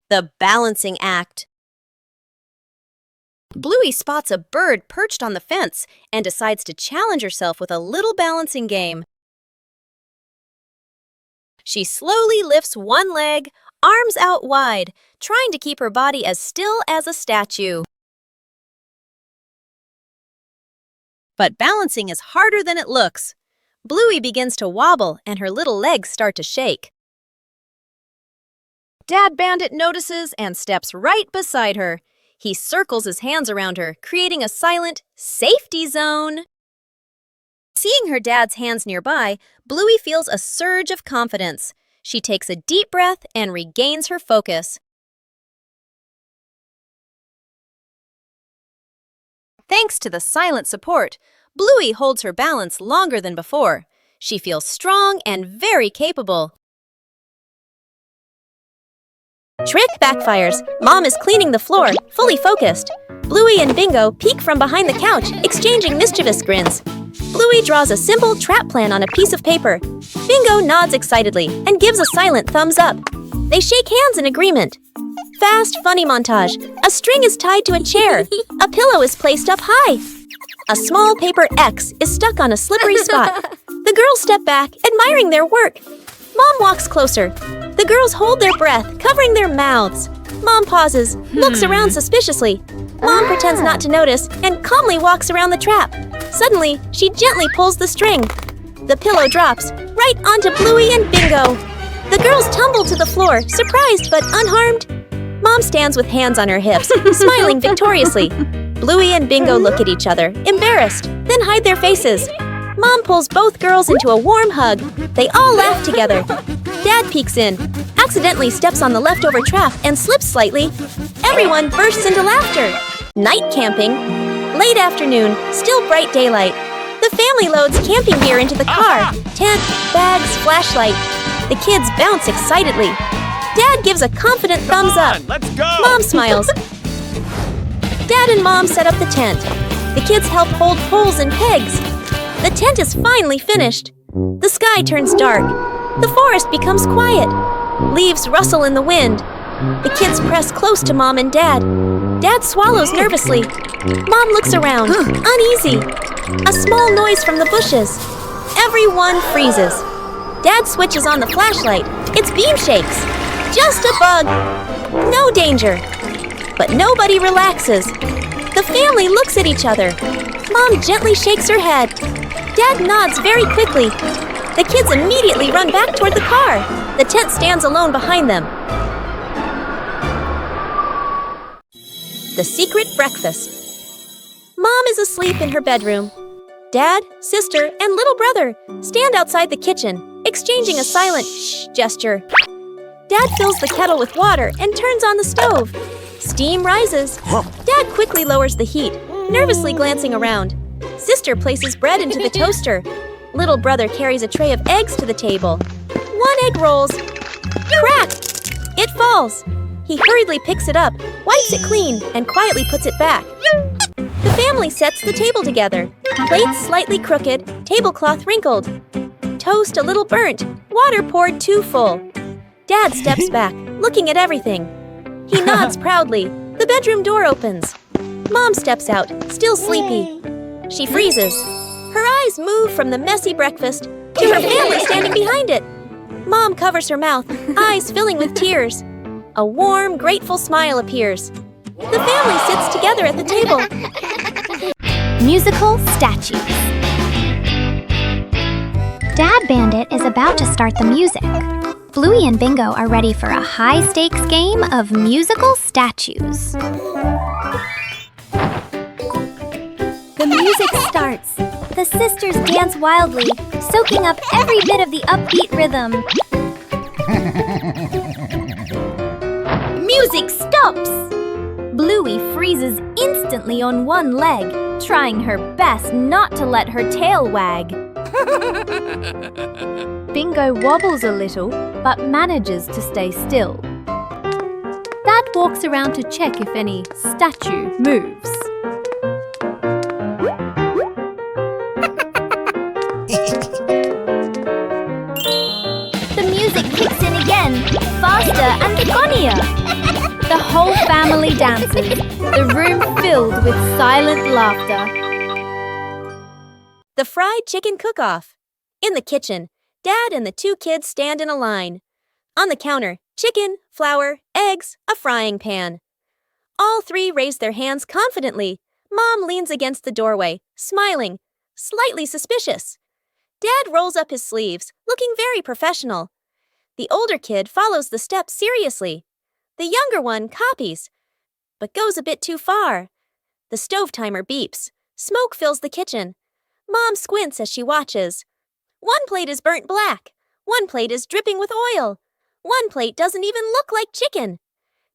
The balancing act. Bluey spots a bird perched on the fence and decides to challenge herself with a little balancing game. She slowly lifts one leg, arms out wide, trying to keep her body as still as a statue. But balancing is harder than it looks. Bluey begins to wobble and her little legs start to shake. Dad Bandit notices and steps right beside her. He circles his hands around her, creating a silent safety zone. Seeing her dad's hands nearby, Bluey feels a surge of confidence. She takes a deep breath and regains her focus. Thanks to the silent support, Bluey holds her balance longer than before. She feels strong and very capable. Trick backfires. Mom is cleaning the floor, fully focused. Bluey and Bingo peek from behind the couch, exchanging mischievous grins. Bluey draws a simple trap plan on a piece of paper. Bingo nods excitedly and gives a silent thumbs up. They shake hands in agreement. Fast, funny montage. A string is tied to a chair. A pillow is placed up high. A small paper X is stuck on a slippery spot. The girls step back, admiring their work. Mom walks closer. The girls hold their breath, covering their mouths. Mom pauses, looks around suspiciously. Mom pretends not to notice and calmly walks around the trap. Suddenly, she gently pulls the string. The pillow drops right onto Bluey and Bingo. The girls tumble to the floor, surprised but unharmed. Mom stands with hands on her hips, smiling victoriously. Bluey and Bingo look at each other, embarrassed, then hide their faces. Mom pulls both girls into a warm hug. They all laugh together. Dad peeks in, accidentally steps on the leftover trap and slips slightly. Everyone bursts into laughter. Night camping. Late afternoon, still bright daylight. The family loads camping gear into the car. Tent, bags, flashlight. The kids bounce excitedly. Dad gives a confident thumbs up. Let's go! Mom smiles. Dad and Mom set up the tent. The kids help hold poles and pegs. The tent is finally finished. The sky turns dark. The forest becomes quiet. Leaves rustle in the wind. The kids press close to Mom and Dad. Dad swallows nervously. Mom looks around, uneasy. A small noise from the bushes. Everyone freezes. Dad switches on the flashlight. Its beam shakes. Just a bug. No danger. But nobody relaxes. The family looks at each other. Mom gently shakes her head. Dad nods very quickly. The kids immediately run back toward the car. The tent stands alone behind them. The secret breakfast. Mom is asleep in her bedroom. Dad, sister, and little brother stand outside the kitchen, exchanging a silent shh gesture. Dad fills the kettle with water and turns on the stove. Steam rises. Dad quickly lowers the heat, nervously glancing around. Sister places bread into the toaster. Little brother carries a tray of eggs to the table. One egg rolls. Crack! It falls. He hurriedly picks it up, wipes it clean, and quietly puts it back. The family sets the table together. Plates slightly crooked, tablecloth wrinkled. Toast a little burnt, water poured too full. Dad steps back, looking at everything. He nods proudly. The bedroom door opens. Mom steps out, still sleepy. She freezes. Her eyes move from the messy breakfast to her family standing behind it. Mom covers her mouth, eyes filling with tears. A warm, grateful smile appears. The family sits together at the table. Musical statues. Dad Bandit is about to start the music. Bluey and Bingo are ready for a high-stakes game of musical statues. The music starts. The sisters dance wildly, soaking up every bit of the upbeat rhythm. Music stops! Bluey freezes instantly on one leg, trying her best not to let her tail wag. Bingo wobbles a little, but manages to stay still. Dad walks around to check if any statue moves. The music kicks in again, faster and funnier. The whole family dances, the room filled with silent laughter. The fried chicken cook-off. In the kitchen, Dad and the two kids stand in a line. On the counter, chicken, flour, eggs, a frying pan. All three raise their hands confidently. Mom leans against the doorway, smiling, slightly suspicious. Dad rolls up his sleeves, looking very professional. The older kid follows the steps seriously. The younger one copies, but goes a bit too far. The stove timer beeps. Smoke fills the kitchen. Mom squints as she watches. One plate is burnt black. One plate is dripping with oil. One plate doesn't even look like chicken.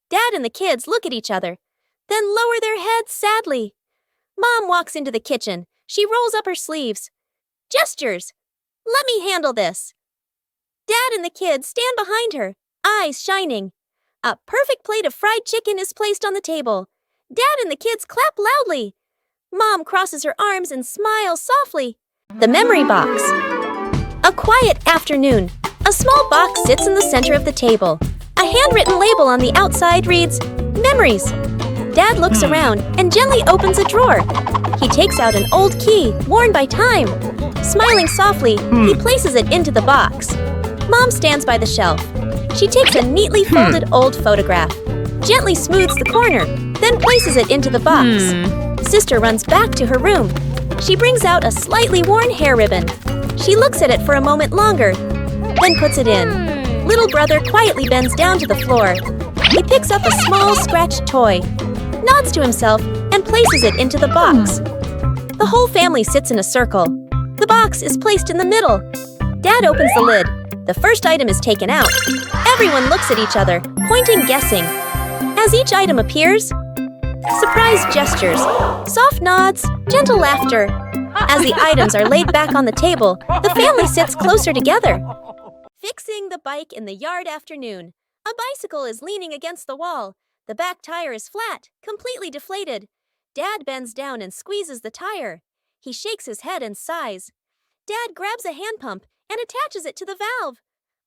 Dad and the kids look at each other, then lower their heads sadly. Mom walks into the kitchen. She rolls up her sleeves. Gestures. Let me handle this. Dad and the kids stand behind her, eyes shining. A perfect plate of fried chicken is placed on the table. Dad and the kids clap loudly. Mom crosses her arms and smiles softly. The memory box. A quiet afternoon. A small box sits in the center of the table. A handwritten label on the outside reads, Memories. Dad looks around and gently opens a drawer. He takes out an old key, worn by time. Smiling softly, he places it into the box. Mom stands by the shelf. She takes a neatly folded old photograph, gently smooths the corner, then places it into the box. Sister runs back to her room. She brings out a slightly worn hair ribbon. She looks at it for a moment longer, then puts it in. Little brother quietly bends down to the floor. He picks up a small scratched toy, nods to himself, and places it into the box. The whole family sits in a circle. The box is placed in the middle. Dad opens the lid. The first item is taken out. Everyone looks at each other, pointing, guessing. As each item appears, surprise gestures, soft nods, gentle laughter. As the items are laid back on the table, the family sits closer together. Fixing the bike in the yard afternoon. A bicycle is leaning against the wall. The back tire is flat, completely deflated. Dad bends down and squeezes the tire. He shakes his head and sighs. Dad grabs a hand pump and attaches it to the valve.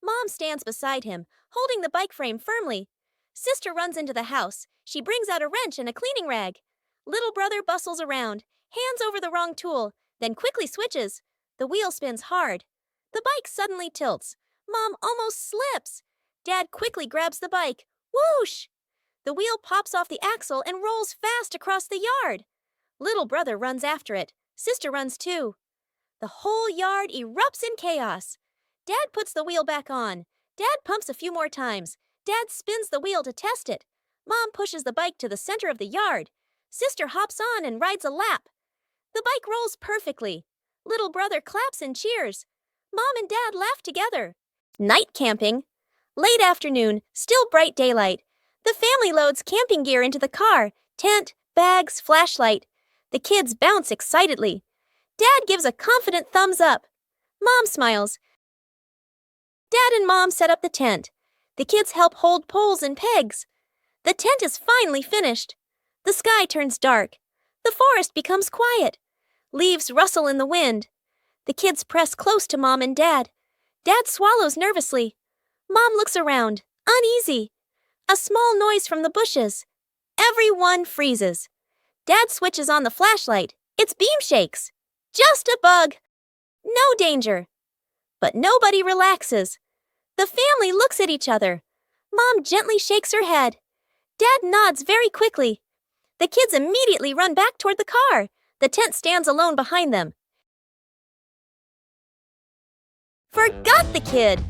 Mom stands beside him, holding the bike frame firmly. Sister runs into the house. She brings out a wrench and a cleaning rag. Little brother bustles around, hands over the wrong tool, then quickly switches. The wheel spins hard. The bike suddenly tilts. Mom almost slips. Dad quickly grabs the bike. Whoosh! The wheel pops off the axle and rolls fast across the yard. Little brother runs after it. Sister runs too. The whole yard erupts in chaos. Dad puts the wheel back on. Dad pumps a few more times. Dad spins the wheel to test it. Mom pushes the bike to the center of the yard. Sister hops on and rides a lap. The bike rolls perfectly. Little brother claps and cheers. Mom and Dad laugh together. Night camping. Late afternoon, still bright daylight. The family loads camping gear into the car. Tent, bags, flashlight. The kids bounce excitedly. Dad gives a confident thumbs up. Mom smiles. Dad and Mom set up the tent. The kids help hold poles and pegs. The tent is finally finished. The sky turns dark. The forest becomes quiet. Leaves rustle in the wind. The kids press close to Mom and Dad. Dad swallows nervously. Mom looks around, uneasy. A small noise from the bushes. Everyone freezes. Dad switches on the flashlight. Its beam shakes. Just a bug. No danger. But nobody relaxes. The family looks at each other. Mom gently shakes her head. Dad nods very quickly. The kids immediately run back toward the car. The tent stands alone behind them. Forgot the kid.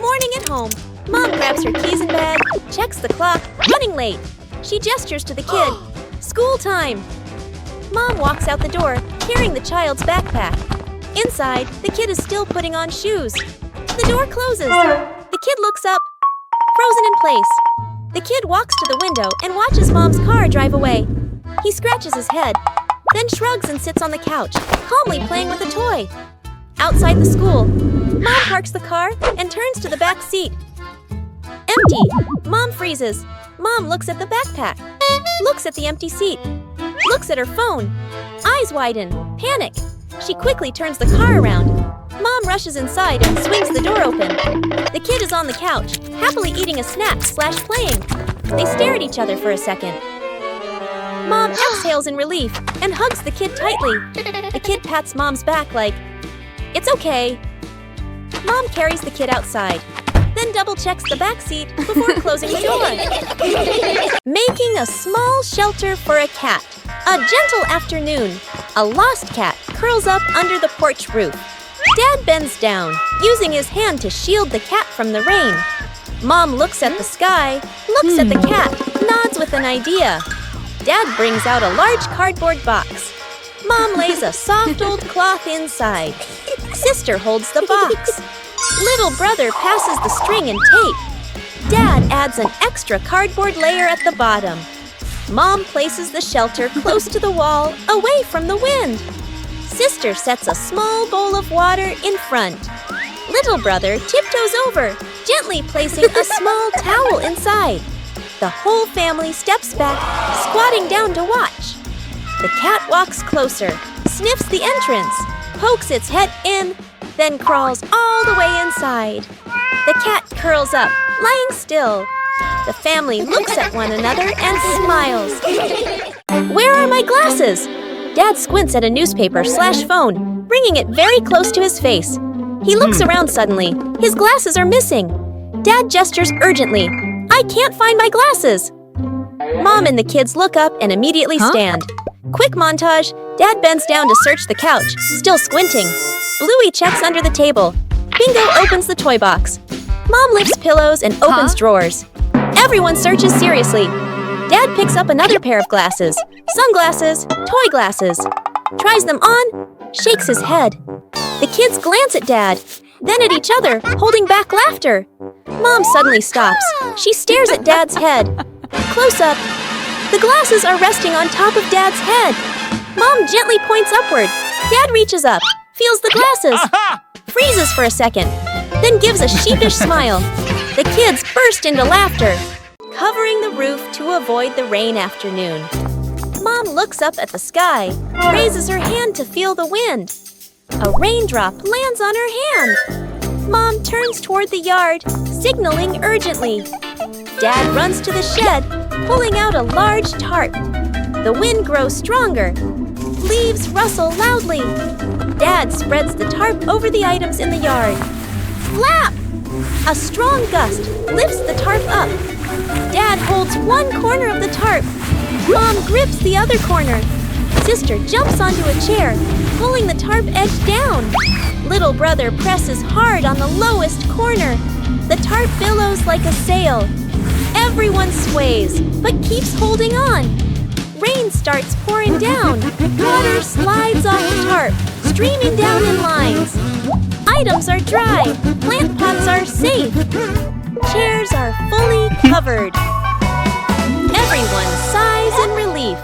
Morning at home. Mom grabs her keys and bag, checks the clock, running late. She gestures to the kid. School time. Mom walks out the door, carrying the child's backpack. Inside, the kid is still putting on shoes. The door closes. The kid looks up, frozen in place. The kid walks to the window and watches Mom's car drive away. He scratches his head, then shrugs and sits on the couch, calmly playing with a toy. Outside the school, Mom parks the car and turns to the back seat. Empty. Mom freezes. Mom looks at the backpack, looks at the empty seat, looks at her phone. Eyes widen. Panic. She quickly turns the car around. Mom rushes inside and swings the door open. The kid is on the couch, happily eating a snack/playing. They stare at each other for a second. Mom exhales in relief and hugs the kid tightly. The kid pats Mom's back like, "It's okay." Mom carries the kid outside, then double-checks the back seat before closing the door. Making a small shelter for a cat. A gentle afternoon. A lost cat curls up under the porch roof. Dad bends down, using his hand to shield the cat from the rain. Mom looks at the sky, looks at the cat, nods with an idea. Dad brings out a large cardboard box. Mom lays a soft old cloth inside. Sister holds the box. Little brother passes the string and tape. Dad adds an extra cardboard layer at the bottom. Mom places the shelter close to the wall, away from the wind. Sister sets a small bowl of water in front. Little brother tiptoes over, gently placing a small towel inside. The whole family steps back, squatting down to watch. The cat walks closer, sniffs the entrance, pokes its head in, then crawls all the way inside. The cat curls up, lying still. The family looks at one another and smiles. "Where are my glasses?" Dad squints at a newspaper/phone, bringing it very close to his face. He looks around suddenly. His glasses are missing. Dad gestures urgently. "I can't find my glasses." Mom and the kids look up and immediately stand. Quick montage. Dad bends down to search the couch, still squinting. Bluey checks under the table. Bingo opens the toy box. Mom lifts pillows and opens drawers. Everyone searches seriously. Dad picks up another pair of glasses. Sunglasses, toy glasses. Tries them on, shakes his head. The kids glance at Dad, then at each other, holding back laughter. Mom suddenly stops. She stares at Dad's head. Close up. The glasses are resting on top of Dad's head. Mom gently points upward. Dad reaches up, feels the glasses, freezes for a second, then gives a sheepish smile. The kids burst into laughter, covering the roof to avoid the rain afternoon. Mom looks up at the sky, raises her hand to feel the wind. A raindrop lands on her hand. Mom turns toward the yard, signaling urgently. Dad runs to the shed, pulling out a large tarp. The wind grows stronger. Leaves rustle loudly. Dad spreads the tarp over the items in the yard. Flap! A strong gust lifts the tarp up. Dad holds one corner of the tarp. Mom grips the other corner. Sister jumps onto a chair, pulling the tarp edge down. Little brother presses hard on the lowest corner. The tarp billows like a sail. Everyone sways, but keeps holding on. Rain starts pouring down. Water slides off the tarp, streaming down in lines. Items are dry. Plant pots are safe. Chairs are fully covered. Everyone sighs in relief.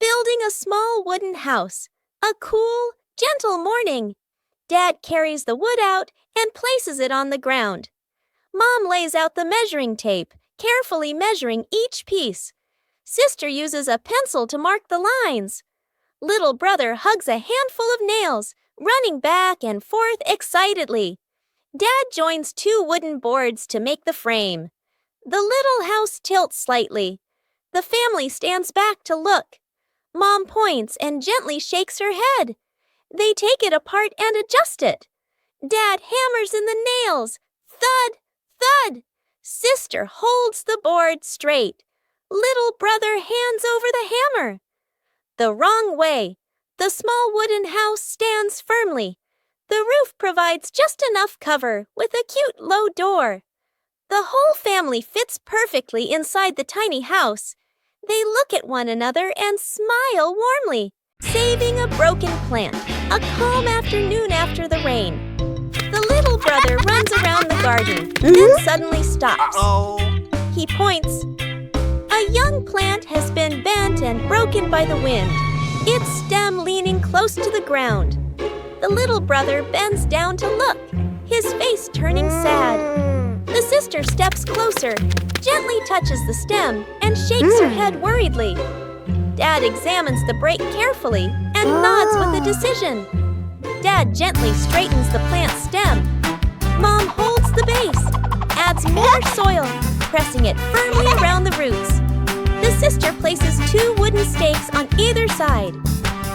Building a small wooden house. A cool, gentle morning. Dad carries the wood out and places it on the ground. Mom lays out the measuring tape, carefully measuring each piece. Sister uses a pencil to mark the lines. Little brother hugs a handful of nails, running back and forth excitedly. Dad joins two wooden boards to make the frame. The little house tilts slightly. The family stands back to look. Mom points and gently shakes her head. They take it apart and adjust it. Dad hammers in the nails. Thud, thud. Sister holds the board straight. Little brother hands over the hammer. The wrong way. The small wooden house stands firmly. The roof provides just enough cover with a cute low door. The whole family fits perfectly inside the tiny house. They look at one another and smile warmly. Saving a broken plant. A calm afternoon after the rain. The little brother runs around the garden, then suddenly stops. He points. A young plant has been bent and broken by the wind, its stem leaning close to the ground. The little brother bends down to look, his face turning sad. The sister steps closer, gently touches the stem, and shakes her head worriedly. Dad examines the break carefully and nods with a decision. Dad gently straightens the plant's stem. Mom holds the base, adds more soil, pressing it firmly around the roots. The sister places 2 wooden stakes on either side.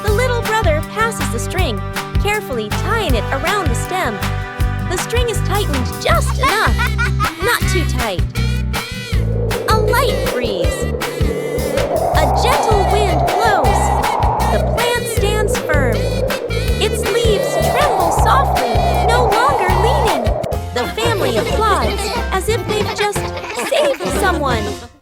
The little brother passes the string, carefully tying it around the stem. The string is tightened just enough, not too tight. A light breeze. A gentle wind blows. The plant stands firm. Its leaves tremble softly, no longer leaning. The family applauds as if they've just saved someone.